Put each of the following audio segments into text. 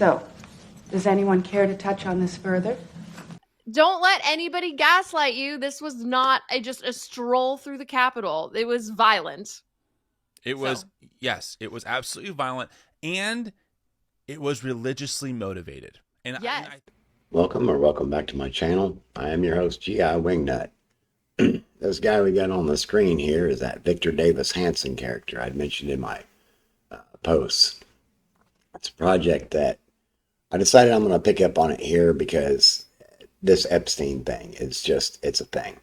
So, does anyone care to touch on this further? Don't let anybody gaslight you. This was not just a stroll through the Capitol. It was violent. It was, yes, it was absolutely violent, and it was religiously motivated. And yes. Welcome back to my channel. I am your host, G.I. Wingnut. This guy we got on the screen here is that Victor Davis Hanson character I'd mentioned in my posts. It's a project that I decided I'm going to pick up on it here because this Epstein thing is just, it's a thing.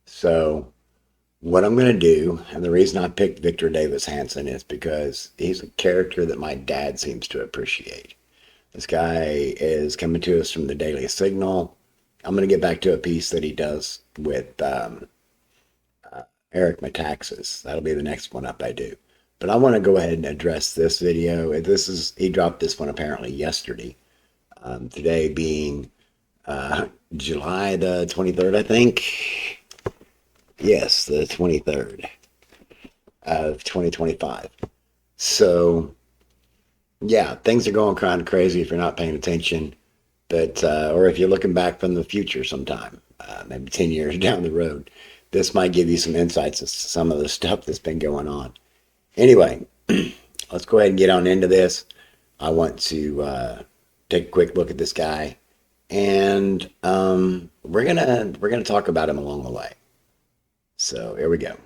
So what I'm going to do, and the reason I picked Victor Davis Hanson is because he's a character that my dad seems to appreciate. This guy is coming to us from the Daily Signal. I'm going to get back to a piece that he does with Eric Metaxas. That'll be the next one up I do. But I want to go ahead and address this video. He dropped this one apparently yesterday. Today being July the 23rd, I think. Yes, the 23rd of 2025. So, yeah, things are going kind of crazy if you're not paying attention. But, or if you're looking back from the future sometime, maybe 10 years down the road, this might give you some insights as to some of the stuff that's been going on. Anyway, let's go ahead and get on into this. I want to take a quick look at this guy, and we're gonna talk about him along the way. So here we go.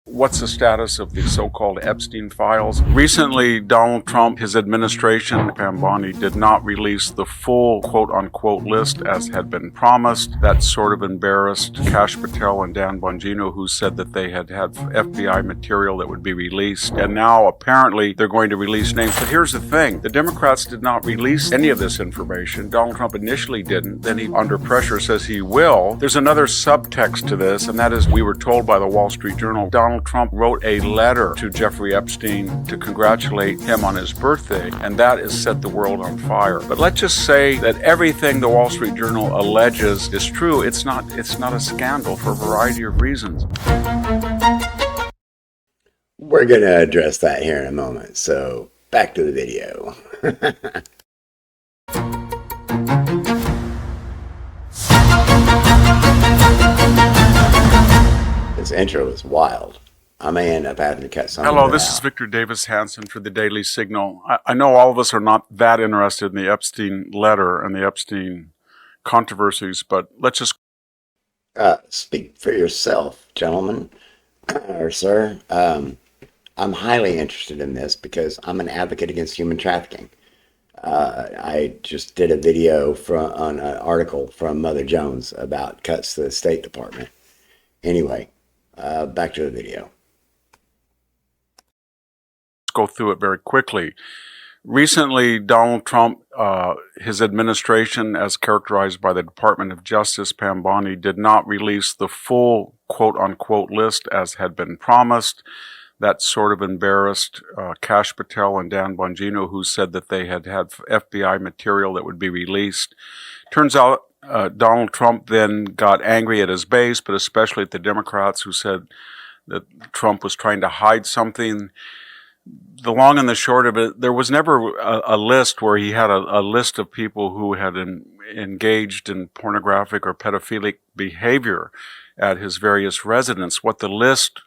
What's the status of the so-called Epstein files? Recently, Donald Trump, his administration, Pam Bondi, did not release the full quote-unquote list as had been promised. That sort of embarrassed Kash Patel and Dan Bongino, who said that they had FBI material that would be released. And now, apparently, they're going to release names. But here's the thing. The Democrats did not release any of this information. Donald Trump initially didn't. Then he, under pressure, says he will. There's another subtext to this, and that is, we were told by the Wall Street Journal, Donald Trump wrote a letter to Jeffrey Epstein to congratulate him on his birthday, and that has set the world on fire. But let's just say that everything the Wall Street Journal alleges is true. It's not a scandal for a variety of reasons. We're going to address that here in a moment. So back to the video. This intro is wild. I may end up having to cut some of it out. Hello, this is Victor Davis Hanson for the Daily Signal. I know all of us are not that interested in the Epstein letter and the Epstein controversies, but let's just... Speak for yourself, gentlemen, or sir. I'm highly interested in this because I'm an advocate against human trafficking. I just did a video on an article from Mother Jones about cuts to the State Department. Anyway, back to the video. Go through it very quickly. Recently, Donald Trump, his administration, as characterized by the Department of Justice, Pam Bondi, did not release the full quote-unquote list as had been promised. That sort of embarrassed Kash Patel and Dan Bongino, who said that they had FBI material that would be released. Turns out Donald Trump then got angry at his base, but especially at the Democrats, who said that Trump was trying to hide something. The long and the short of it, there was never a list where he had a list of people who had engaged in pornographic or pedophilic behavior at his various residences. What the list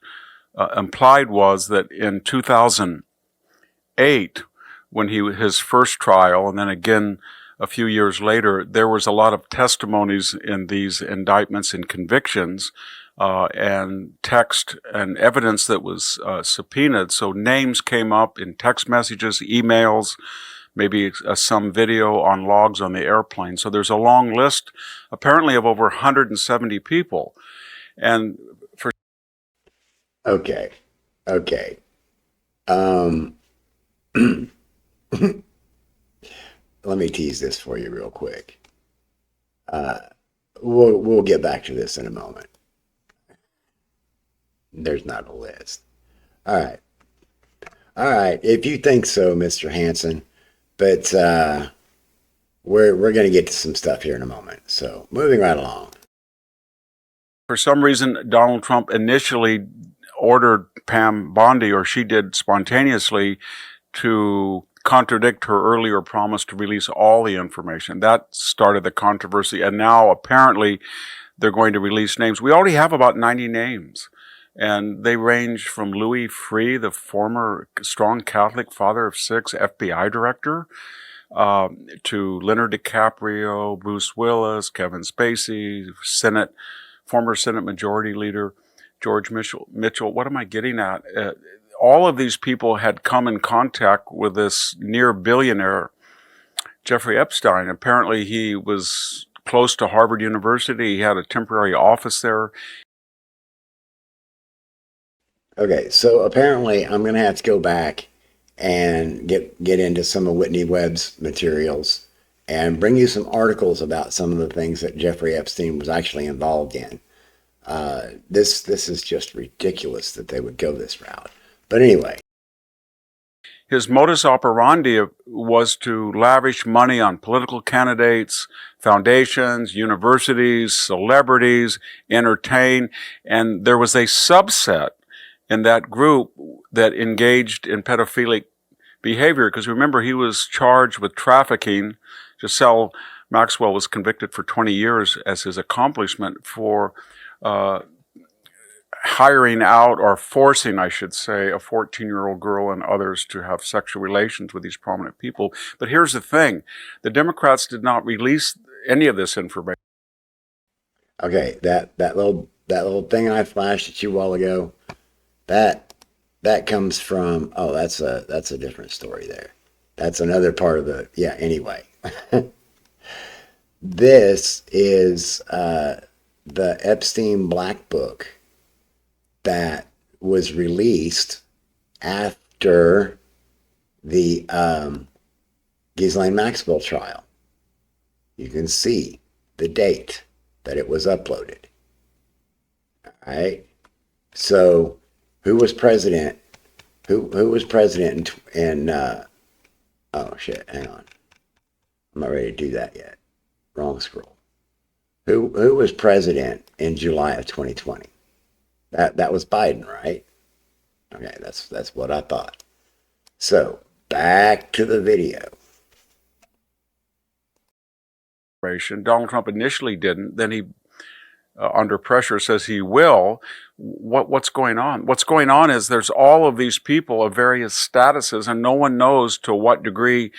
implied was that in 2008, when his first trial, and then again a few years later, there was a lot of testimonies in these indictments and convictions, and text and evidence that was subpoenaed. So names came up in text messages, emails, maybe some video on logs on the airplane. So there's a long list, apparently, of over 170 people. And for... Okay. Let me tease this for you real quick. We'll get back to this in a moment. There's not a list. All right. If you think so, Mr. Hanson, but we're going to get to some stuff here in a moment. So moving right along. For some reason, Donald Trump initially ordered Pam Bondi, or she did spontaneously, to contradict her earlier promise to release all the information. That started the controversy, and now apparently they're going to release names. We already have about 90 names, and they range from Louis Freeh, the former strong Catholic father of 6, FBI director, to Leonard DiCaprio, Bruce Willis, Kevin Spacey, former Senate Majority Leader George Mitchell. What am I getting at? All of these people had come in contact with this near billionaire, Jeffrey Epstein. Apparently, he was close to Harvard University. He had a temporary office there. Okay, so apparently I'm going to have to go back and get into some of Whitney Webb's materials and bring you some articles about some of the things that Jeffrey Epstein was actually involved in. This is just ridiculous that they would go this route. But anyway. His modus operandi was to lavish money on political candidates, foundations, universities, celebrities, entertain, and there was a subset in that group that engaged in pedophilic behavior, because remember, he was charged with trafficking. Giselle Maxwell was convicted for 20 years as his accomplishment for hiring out, or forcing, I should say, a 14-year-old girl and others to have sexual relations with these prominent people. But here's the thing. The Democrats did not release any of this information. Okay, that little thing I flashed at you a while ago, that comes from, that's a different story there. That's another part of the, anyway. This is the Epstein Black Book that was released after the Ghislaine Maxwell trial. You can see the date that it was uploaded. All right. So, who was president? Who was president in oh shit, hang on. I'm not ready to do that yet. Wrong scroll. Who was president in July of 2020? That was Biden, right? Okay, that's what I thought. So, back to the video. Donald Trump initially didn't, then he under pressure says he will. What's going on? What's going on is there's all of these people of various statuses, and no one knows to what degree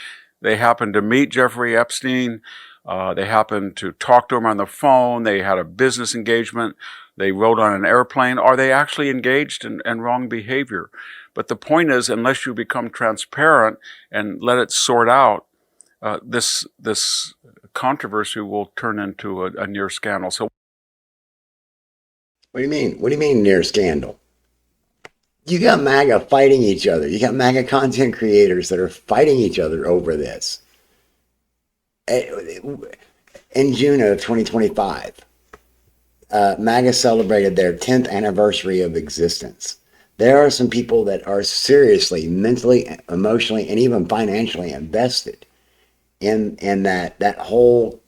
they happened to meet Jeffrey Epstein. They happened to talk to him on the phone. They had a business engagement. They rode on an airplane. Are they actually engaged in wrong behavior? But the point is, unless you become transparent and let it sort out, this controversy will turn into a near scandal. So, what do you mean? What do you mean near scandal? You got MAGA fighting each other. You got MAGA content creators that are fighting each other over this. In June of 2025, MAGA celebrated their 10th anniversary of existence. There are some people that are seriously, mentally, emotionally, and even financially invested in that whole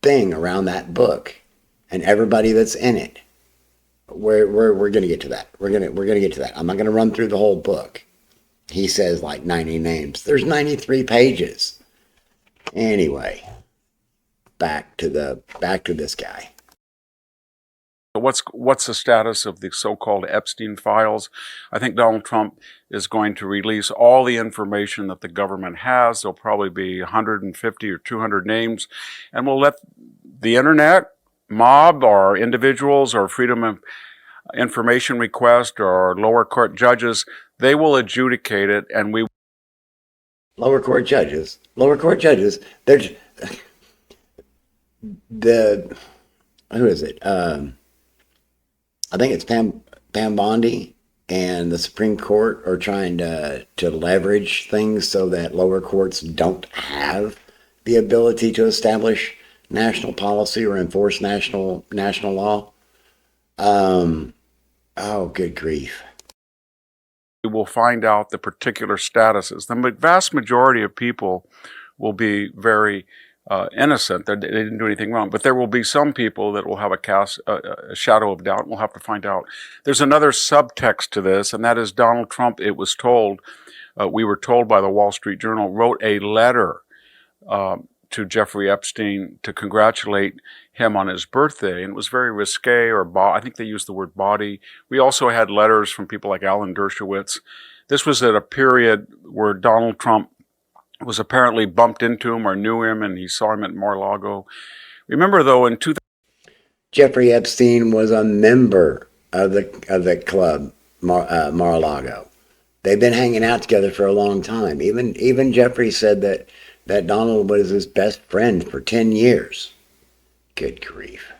thing around that book and everybody that's in it. We're going to get to that. We're going to get to that. I'm not going to run through the whole book. He says like 90 names. There's 93 pages. Anyway, back to this guy. What's the status of the so-called Epstein files? I think Donald Trump is going to release all the information that the government has. There'll probably be 150 or 200 names, and we'll let the internet, mob, or individuals, or freedom of information request, or lower court judges, they will adjudicate it, and we... Lower court judges, they're... Who is it? I think it's Pam Bondi and the Supreme Court are trying to leverage things so that lower courts don't have the ability to establish national policy or enforce national law. Oh, good grief. We will find out the particular statuses. The vast majority of people will be very innocent. They didn't do anything wrong. But there will be some people that will have a shadow of doubt. We'll have to find out. There's another subtext to this, and that is Donald Trump, it was told, we were told by the Wall Street Journal, wrote a letter to Jeffrey Epstein to congratulate him on his birthday. And it was very risque, or I think they used the word bawdy. We also had letters from people like Alan Dershowitz. This was at a period where Donald Trump was apparently bumped into him or knew him, and he saw him at Mar-a-Lago. Remember, though, in 2000, Jeffrey Epstein was a member of the club Mar-a-Lago. They've been hanging out together for a long time. Even Jeffrey said that Donald was his best friend for 10 years. Good grief.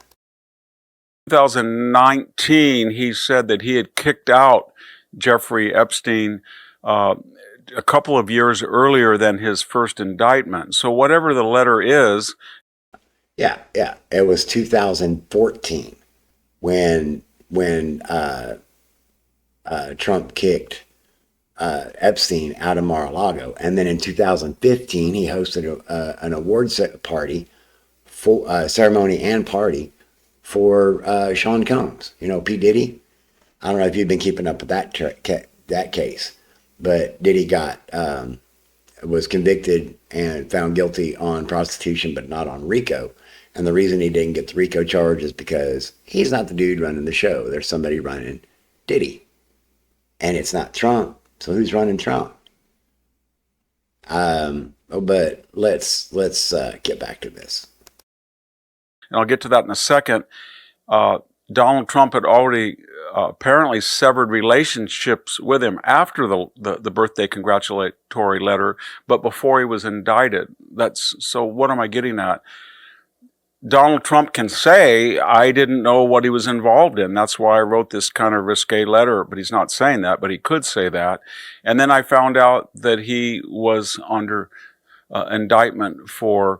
2019, he said that he had kicked out Jeffrey Epstein a couple of years earlier than his first indictment. So whatever the letter is. Yeah. It was 2014 when Trump kicked Epstein out of Mar-a-Lago. And then in 2015, he hosted an awards party, ceremony and party for Sean Combs. You know, P. Diddy. I don't know if you've been keeping up with that case, but Diddy was convicted and found guilty on prostitution, but not on RICO. And the reason he didn't get the RICO charge is because he's not the dude running the show. There's somebody running Diddy. And it's not Trump. So who's running Trump? But let's get back to this. And I'll get to that in a second. Donald Trump had already apparently severed relationships with him after the birthday congratulatory letter, but before he was indicted. So what am I getting at? Donald Trump can say, I didn't know what he was involved in. That's why I wrote this kind of risque letter, but he's not saying that, but he could say that. And then I found out that he was under indictment for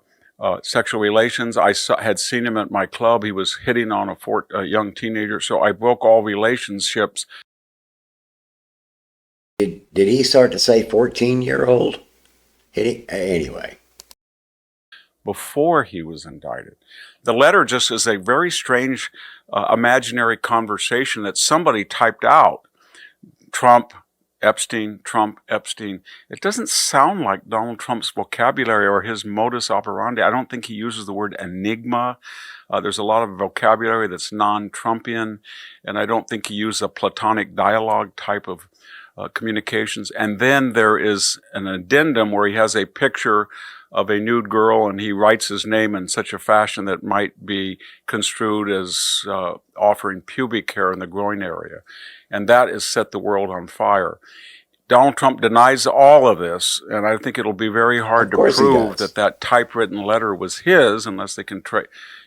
sexual relations. I had seen him at my club. He was hitting on a young teenager, so I broke all relationships. Did he start to say 14-year-old? Anyway. Before he was indicted. The letter just is a very strange imaginary conversation that somebody typed out. Trump, Epstein, Trump, Epstein. It doesn't sound like Donald Trump's vocabulary or his modus operandi. I don't think he uses the word enigma. There's a lot of vocabulary that's non-Trumpian, and I don't think he used a platonic dialogue type of communications. And then there is an addendum where he has a picture of a nude girl, and he writes his name in such a fashion that might be construed as offering pubic hair in the groin area. And that has set the world on fire. Donald Trump denies all of this, and I think it'll be very hard to prove that typewritten letter was his unless they can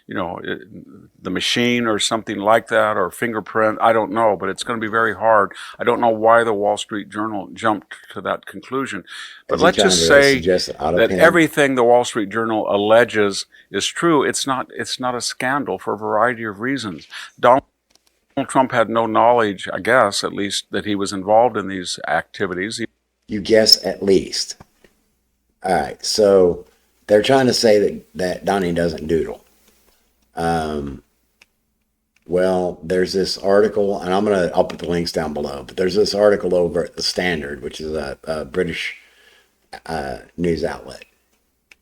the machine or something like that, or fingerprint. I don't know, but it's going to be very hard. I don't know why the Wall Street Journal jumped to that conclusion. But let's just say that everything the Wall Street Journal alleges is true. It's not a scandal for a variety of reasons. Donald Trump had no knowledge, I guess, at least, that he was involved in these activities. You guess at least. All right, so they're trying to say that Donnie doesn't doodle. Well, there's this article, and I'll put the links down below, but there's this article over at The Standard, which is a British news outlet,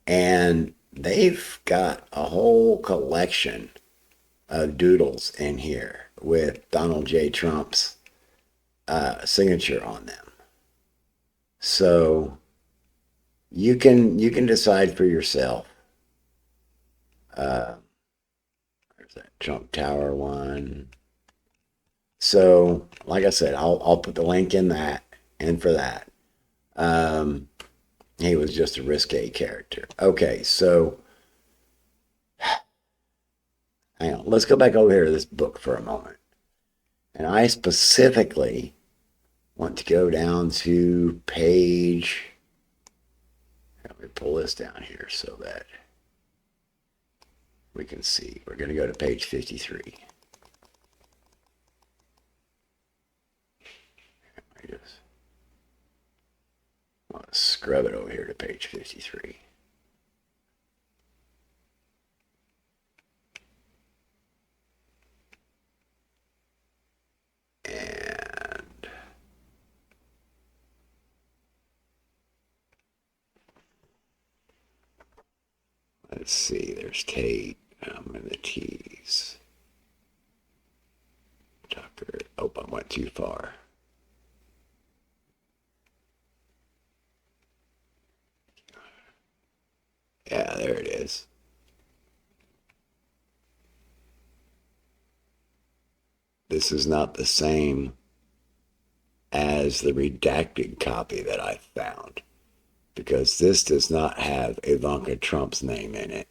and they've got a whole collection of doodles in here with Donald J. Trump's signature on them. So you can decide for yourself. There's that Trump Tower one. So, like I said, I'll put the link in that and for that. He was just a risque character. Okay, so hang on. Let's go back over here to this book for a moment. And I specifically want to go down to page. Let me pull this down here so that we can see. We're going to go to page 53. I just want to scrub it over here to page 53. And Let's see, there's Tate. I'm in the T's. Tucker. Oh, I went too far. Yeah, there it is. This is not the same as the redacted copy that I found, because this does not have Ivanka Trump's name in it.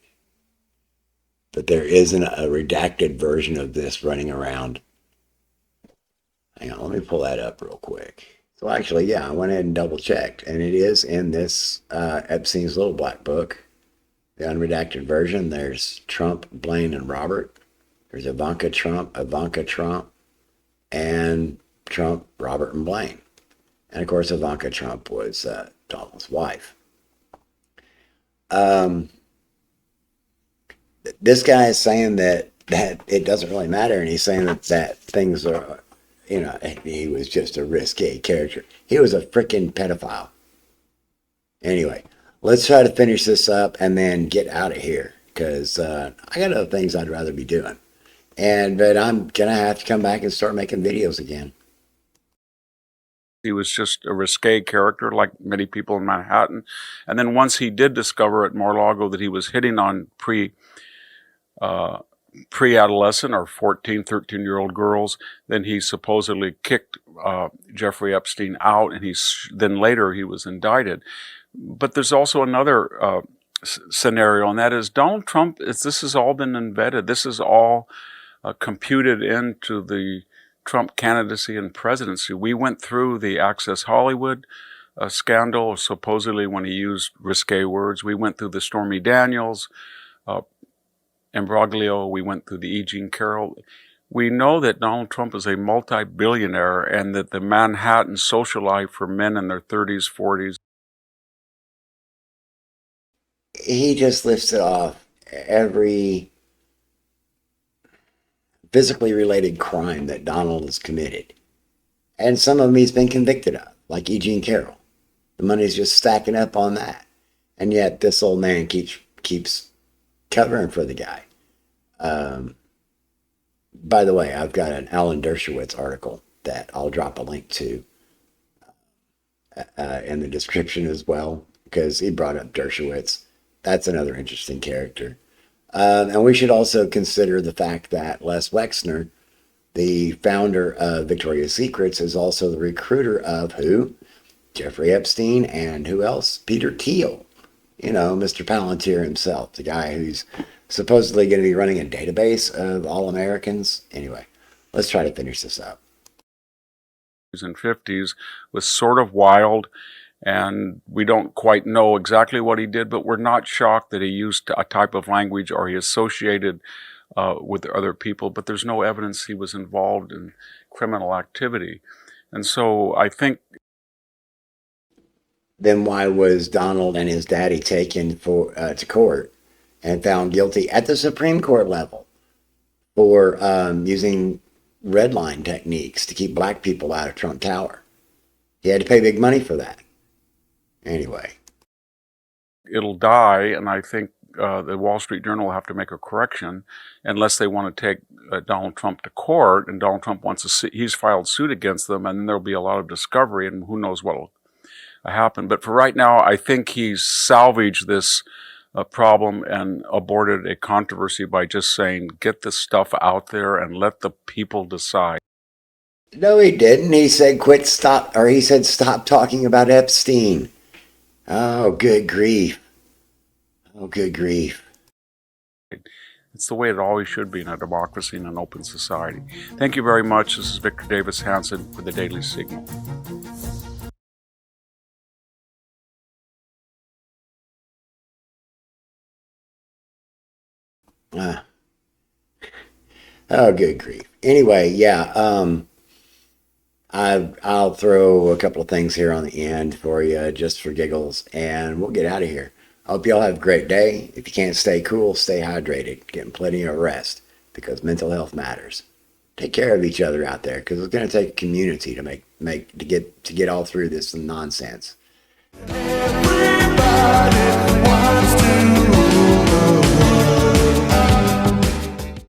But there isn't a redacted version of this running around. Hang on, let me pull that up real quick. So actually, yeah, I went ahead and double checked, and it is in this Epstein's Little Black Book, the unredacted version. There's Trump, Blaine, and Robert. There's Ivanka Trump, and Trump, Robert, and Blaine. And of course, Ivanka Trump was Donald's wife. This guy is saying that it doesn't really matter, and he's saying that things are, he was just a risque character. He was a freaking pedophile. Anyway, let's try to finish this up and then get out of here, because I got other things I'd rather be doing. But I'm gonna have to come back and start making videos again. He was just a risque character, like many people in Manhattan. And then once he did discover at Mar-a-Lago that he was hitting on pre-adolescent or 14, 13-year-old girls, then he supposedly kicked Jeffrey Epstein out, and then later he was indicted. But there's also another scenario, and that is Donald Trump, this has all been embedded. This is all computed into the Trump candidacy and presidency. We went through the Access Hollywood scandal, supposedly when he used risque words. We went through the Stormy Daniels imbroglio. We went through the E. Jean Carroll. We know that Donald Trump is a multi-billionaire, and that the Manhattan social life for men in their 30s, 40s. He just listed off every physically related crime that Donald has committed. And some of them he's been convicted of, like E. Jean Carroll. The money's just stacking up on that. And yet this old man keeps covering for the guy. By the way, I've got an Alan Dershowitz article that I'll drop a link to in the description as well, because he brought up Dershowitz. That's another interesting character. And we should also consider the fact that Les Wexner, the founder of Victoria's Secrets, is also the recruiter of who? Jeffrey Epstein, and who else? Peter Thiel. Mr. Palantir himself, the guy who's supposedly going to be running a database of all Americans. Anyway, let's try to finish this up. And 50s was sort of wild, and we don't quite know exactly what he did, but we're not shocked that he used a type of language or he associated with other people, but there's no evidence he was involved in criminal activity. And so I think... Then why was Donald and his daddy taken to court and found guilty at the Supreme Court level for using red line techniques to keep black people out of Trump Tower? He had to pay big money for that. Anyway. It'll die, and I think the Wall Street Journal will have to make a correction unless they want to take Donald Trump to court, and Donald Trump he's filed suit against them, and then there'll be a lot of discovery, and who knows what will happen. But for right now, I think he's salvaged this problem and aborted a controversy by just saying, get this stuff out there and let the people decide. No, he didn't. He said stop talking about Epstein. Oh, good grief. Oh, good grief. It's the way it always should be in a democracy and an open society. Thank you very much. This is Victor Davis Hanson for the Daily Signal. Oh, good grief. Anyway, yeah, I'll throw a couple of things here on the end for you, just for giggles, and we'll get out of here. I hope you all have a great day. If you can't stay cool, stay hydrated, getting plenty of rest, because mental health matters. Take care of each other out there, because it's going to take a community to get all through this nonsense. Everybody